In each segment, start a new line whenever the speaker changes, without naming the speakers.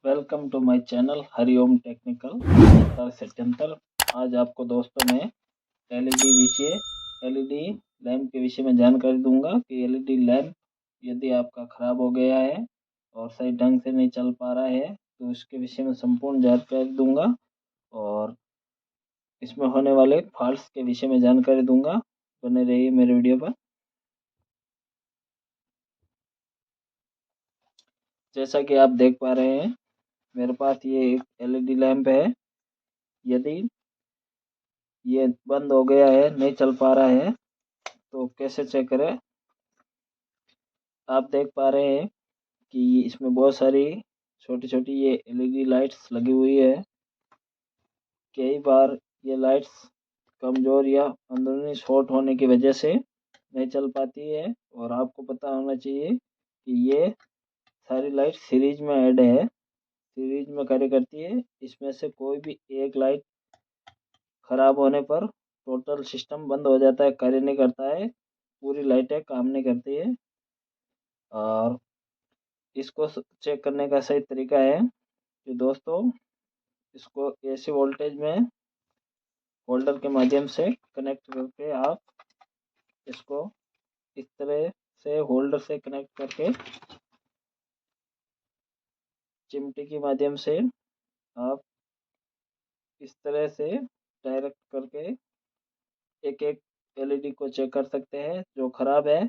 Welcome to my channel Hariom technical सत्तर सत्यंतर। आज आपको दोस्तों मैं एलईडी लैंप के विषय में जानकारी दूंगा कि एलईडी लैंप यदि आपका ख़राब हो गया है और सही ढंग से नहीं चल पा रहा है तो उसके विषय में संपूर्ण जानकारी दूंगा और इसमें होने वाले फॉल्ट्स के विषय में जानकारी दूंगा। बने रहिए मेरे वीडियो पर। जैसा कि आप देख पा रहे हैं मेरे पास ये एक एलईडी लैंप है। यदि ये बंद हो गया है, नहीं चल पा रहा है तो कैसे चेक करें। आप देख पा रहे हैं कि इसमें बहुत सारी छोटी छोटी ये एलईडी लाइट्स लगी हुई है। कई बार ये लाइट्स कमज़ोर या अंदरूनी शॉर्ट होने की वजह से नहीं चल पाती है और आपको पता होना चाहिए कि ये सारी लाइट सीरीज में ऐड है, सीरीज में कार्य करती है। इसमें से कोई भी एक लाइट ख़राब होने पर टोटल सिस्टम बंद हो जाता है, कार्य नहीं करता है, पूरी लाइटें काम नहीं करती है। और इसको चेक करने का सही तरीका है कि दोस्तों इसको एसी वोल्टेज में होल्डर के माध्यम से कनेक्ट करके आप इसको इस तरह से होल्डर से कनेक्ट करके चिमटी के माध्यम से आप इस तरह से डायरेक्ट करके एक एक एलईडी को चेक कर सकते हैं जो ख़राब है।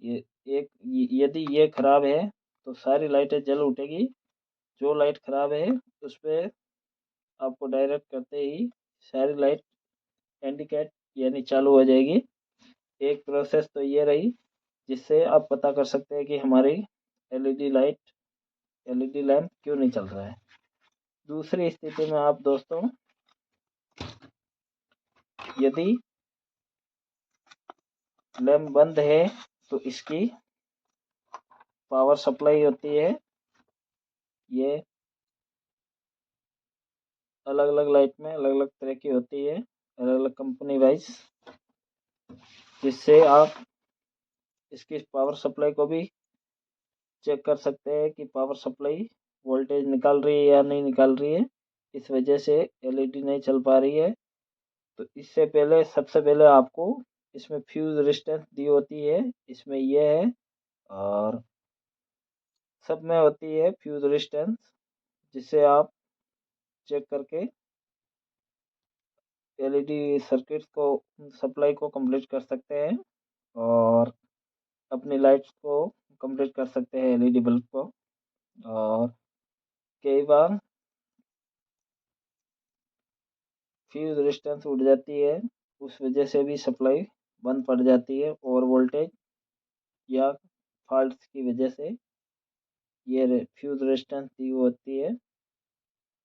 ये एक यदि ये ख़राब है तो सारी लाइटें जल उठेगी। जो लाइट ख़राब है उस पर आपको डायरेक्ट करते ही सारी लाइट इंडिकेट यानी चालू हो जाएगी। एक प्रोसेस तो ये रही जिससे आप पता कर सकते हैं कि हमारी एलईडी लैंप क्यों नहीं चल रहा है। दूसरी स्थिति में आप दोस्तों यदि लैंप बंद है तो इसकी पावर सप्लाई होती है, ये अलग अलग लाइट में अलग अलग तरह की होती है, अलग अलग कंपनी वाइज, जिससे आप इसकी पावर सप्लाई को भी चेक कर सकते हैं कि पावर सप्लाई वोल्टेज निकाल रही है या नहीं निकाल रही है। इस वजह से एलईडी नहीं चल पा रही है। तो इससे पहले सबसे पहले आपको इसमें फ्यूज रेजिस्टेंस दी होती है, इसमें ये है और सब में होती है फ्यूज रेजिस्टेंस, जिससे आप चेक करके एलईडी सर्किट को सप्लाई को कंप्लीट कर सकते हैं और अपनी लाइट्स को कंप्लीट कर सकते हैं एलईडी बल्ब को। और कई बार फ्यूज रेजिस्टेंस उड़ जाती है, उस वजह से भी सप्लाई बंद पड़ जाती है और वोल्टेज या फॉल्ट की वजह से ये फ्यूज रेजिस्टेंस दी होती है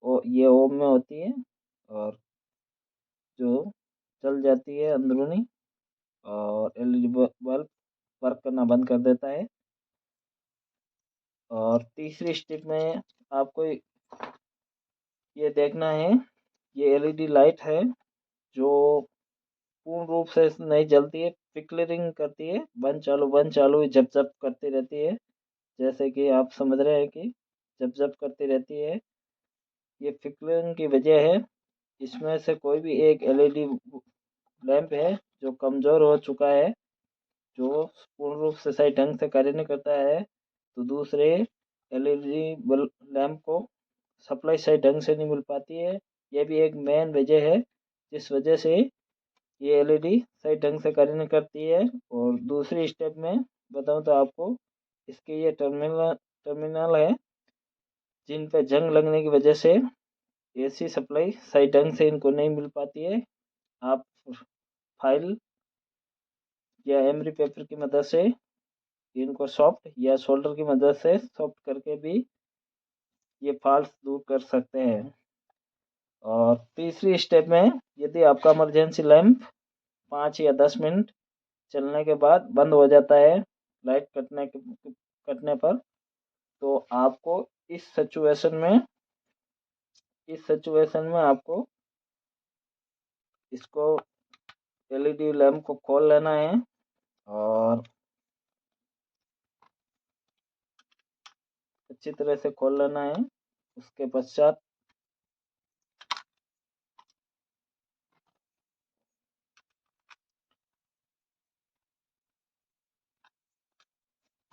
और ये ओम में होती है और जो चल जाती है अंदरूनी और एलईडी बल्ब वर्क करना बंद कर देता है। और तीसरी स्टेप में आपको ये देखना है, ये एलईडी लाइट है जो पूर्ण रूप से नहीं जलती है, फ्लिकरिंग करती है, बंद चालू जब जब करती रहती है। जैसे कि आप समझ रहे हैं कि जब जब करती रहती है, ये फ्लिकरिंग की वजह है। इसमें से कोई भी एक एलईडी लैंप है जो कमज़ोर हो चुका है, जो पूर्ण रूप से सही ढंग से कार्य नहीं करता है, तो दूसरे एलईडी बल्ब लैंप को सप्लाई सही ढंग से नहीं मिल पाती है। यह भी एक मेन वजह है जिस वजह से ये एलईडी सही ढंग से कार्य नहीं करती है। और दूसरी स्टेप में बताऊं तो आपको इसके ये टर्मिनल है जिन पे जंग लगने की वजह से एसी सप्लाई सही ढंग से इनको नहीं मिल पाती है। आप फाइल या एमरी पेपर की मदद से इनको सॉफ्ट या सोल्डर की मदद से सॉफ्ट करके भी ये फॉल्ट दूर कर सकते हैं। और तीसरी स्टेप में यदि आपका इमरजेंसी लैंप 5 या 10 मिनट चलने के बाद बंद हो जाता है लाइट कटने पर, तो आपको इस सिचुएशन में आपको इसको एलईडी लैंप को खोल लेना है और अच्छी तरह से खोल लेना है उसके पश्चात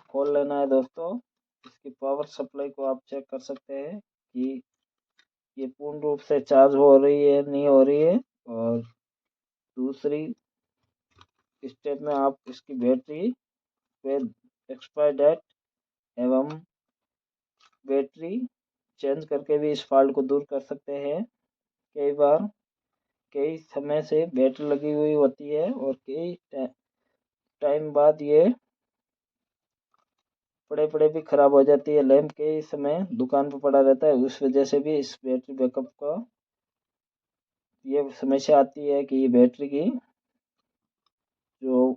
खोल लेना है दोस्तों। इसकी पावर सप्लाई को आप चेक कर सकते हैं कि ये पूर्ण रूप से चार्ज हो रही है नहीं हो रही है। और दूसरी स्टेप में आप इसकी बैटरी पे एक्सपायर डेट एवं बैटरी चेंज करके भी इस फॉल्ट को दूर कर सकते हैं। कई बार कई समय से बैटरी लगी हुई होती है और कई टाइम बाद ये पड़े पड़े भी खराब हो जाती है। लैंप कई समय दुकान पर पड़ा रहता है, उस वजह से भी इस बैटरी बैकअप का ये समस्या आती है कि ये बैटरी की जो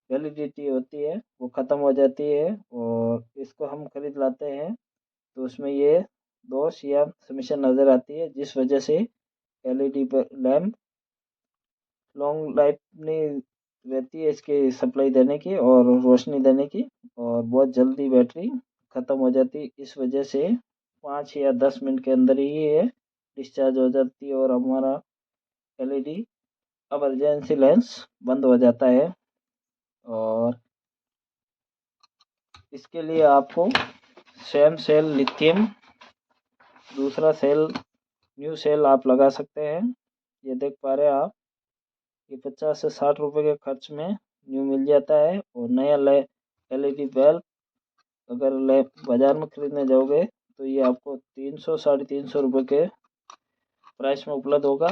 वैलिडिटी होती है वो ख़त्म हो जाती है। और इसको हम खरीद लाते हैं तो उसमें ये दोष या समस्या नज़र आती है, जिस वजह से एलईडी लैंप लॉन्ग लाइफ नहीं रहती है इसकी सप्लाई देने की और रोशनी देने की, और बहुत जल्दी बैटरी ख़त्म हो जाती है। इस वजह से 5 या 10 मिनट के अंदर ही ये डिस्चार्ज हो जाती है और हमारा एलईडी इमरजेंसी लेंस बंद हो जाता है। और इसके लिए आपको सेम सेल लिथियम दूसरा सेल न्यू सेल आप लगा सकते हैं। ये देख पा रहे हैं आप, ये 50 से 60 रुपए के खर्च में न्यू मिल जाता है। और नया एलईडी बल्ब अगर बाजार में खरीदने जाओगे तो ये आपको 300 साढ़े 300 रुपये के प्राइस में उपलब्ध होगा।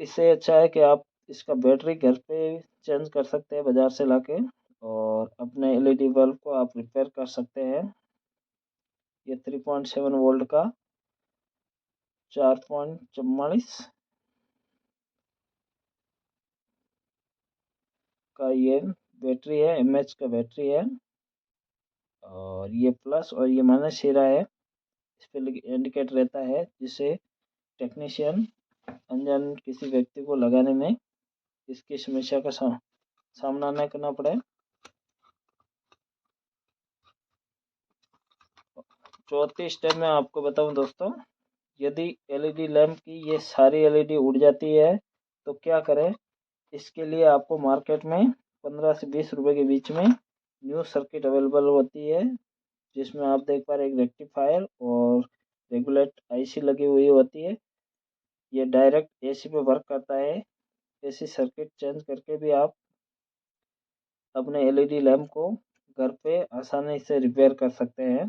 इससे अच्छा है कि आप इसका बैटरी घर पे चेंज कर सकते हैं बाज़ार से लाके, और अपने एलईडी बल्ब को आप रिपेयर कर सकते हैं। ये 3.7 वोल्ट का 4.44 का ये बैटरी है, एमएच का बैटरी है। और ये प्लस और ये माइनस सिरा है, इस पर इंडिकेट रहता है, जिससे टेक्नीशियन अनजान किसी व्यक्ति को लगाने में इसकी समस्या का सामना न करना पड़े। चौथी स्टेप में आपको बताऊं दोस्तों, यदि एलईडी लैंप की ये सारी एलईडी उड़ जाती है तो क्या करें। इसके लिए आपको मार्केट में 15 से 20 रुपए के बीच में न्यू सर्किट अवेलेबल होती है, जिसमें आप देख पा रहे हैं एक रेक्टिफायर और रेगुलेट आईसी लगी हुई होती है। ये डायरेक्ट एसी पे वर्क करता है। एसी सर्किट चेंज करके भी आप अपने एलईडी लैंप को घर पे आसानी से रिपेयर कर सकते हैं।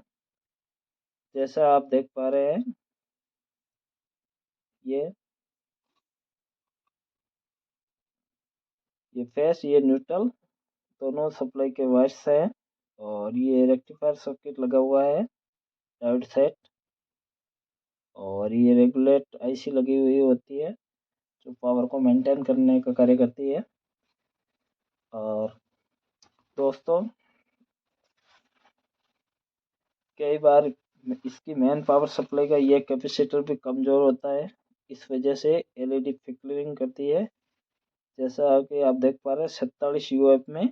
जैसा आप देख पा रहे हैं, ये फेस ये न्यूट्रल दोनों सप्लाई के वायर्स हैं। और ये रेक्टिफायर सर्किट लगा हुआ है, डायोड सेट। और ये रेगुलेट आईसी लगी हुई होती है जो पावर को मेंटेन करने का कार्य करती है। और दोस्तों, कई बार इसकी मेन पावर सप्लाई का ये कैपेसिटर भी कमज़ोर होता है, इस वजह से एलईडी फ्लिकरिंग करती है। जैसा कि आप देख पा रहे हैं 47 यूएफ में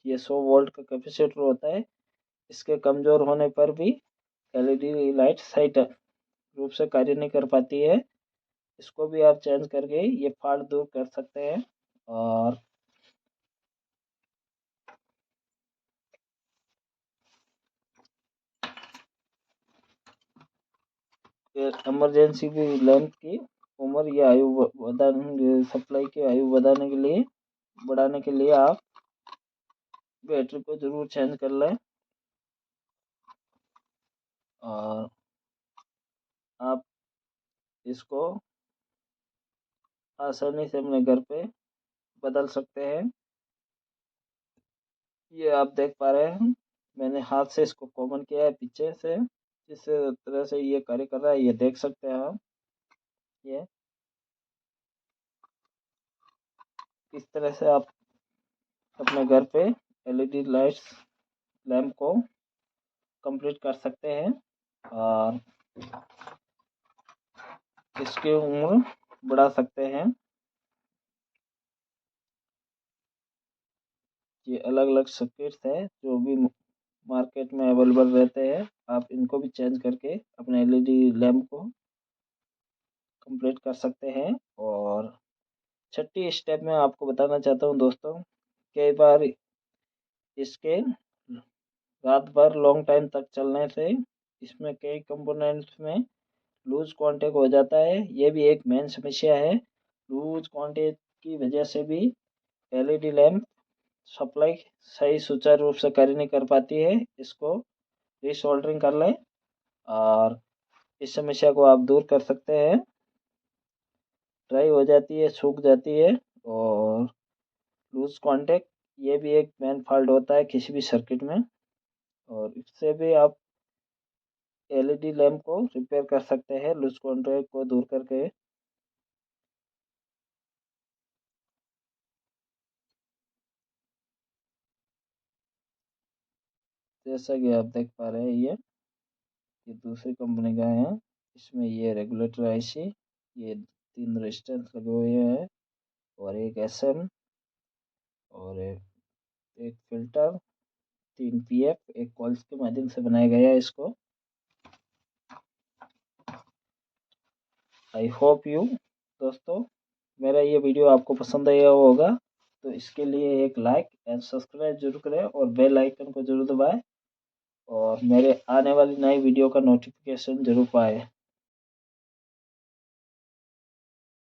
ये 100 वोल्ट का कैपेसिटर होता है। इसके कमज़ोर होने पर भी एलईडी लाइट सही रूप से कार्य नहीं कर पाती है। इसको भी आप चेंज करके ये फॉल्ट दूर कर सकते हैं। और इमरजेंसी की लैंप की उम्र या आयु बढ़ाने सप्लाई की आयु बढ़ाने के लिए बढ़ाने के लिए आप बैटरी को ज़रूर चेंज कर लें। और आप इसको आसानी से अपने घर पे बदल सकते हैं। ये आप देख पा रहे हैं, मैंने हाथ से इसको कॉमन किया है पीछे से, जिस तरह से ये कार्य कर रहा है ये देख सकते हैं आप। ये इस तरह से आप अपने घर पे एलईडी लाइट्स लैंप को कंप्लीट कर सकते हैं और इसकी उम्र बढ़ा सकते हैं। ये अलग अलग सर्किट्स है जो भी मार्केट में अवेलेबल रहते हैं। आप इनको भी चेंज करके अपने एलईडी लैम्प को कंप्लीट कर सकते हैं। और छठी स्टेप में आपको बताना चाहता हूँ दोस्तों, कई बार इसके रात भर लॉन्ग टाइम तक चलने से इसमें कई कंपोनेंट्स में लूज कांटेक्ट हो जाता है। ये भी एक मेन समस्या है। लूज कांटेक्ट की वजह से भी एलईडी लैंप सप्लाई सही सुचारू रूप से कार्य नहीं कर पाती है। इसको रीसोल्डरिंग कर लें और इस समस्या को आप दूर कर सकते हैं। ड्राई हो जाती है, सूख जाती है और लूज कांटेक्ट, ये भी एक मेन फॉल्ट होता है किसी भी सर्किट में। और इससे भी आप एलईडी लैंप को रिपेयर कर सकते हैं लूज कांटेक्ट को दूर करके। जैसा कि आप देख पा रहे हैं, ये दूसरी कंपनी का है। इसमें ये रेगुलेटर आईसी, ये 3 रेजिस्टेंस लगे हुए हैं और एक एसएम और एक फिल्टर, 3 पीएफ एक कॉइल्स के माध्यम से बनाया गया है इसको। आई होप यू दोस्तों मेरा ये वीडियो आपको पसंद आया होगा, तो इसके लिए एक लाइक एंड सब्सक्राइब जरूर करें और बेल आइकन को जरूर दबाएं और मेरे आने वाली नई वीडियो का नोटिफिकेशन जरूर पाएं।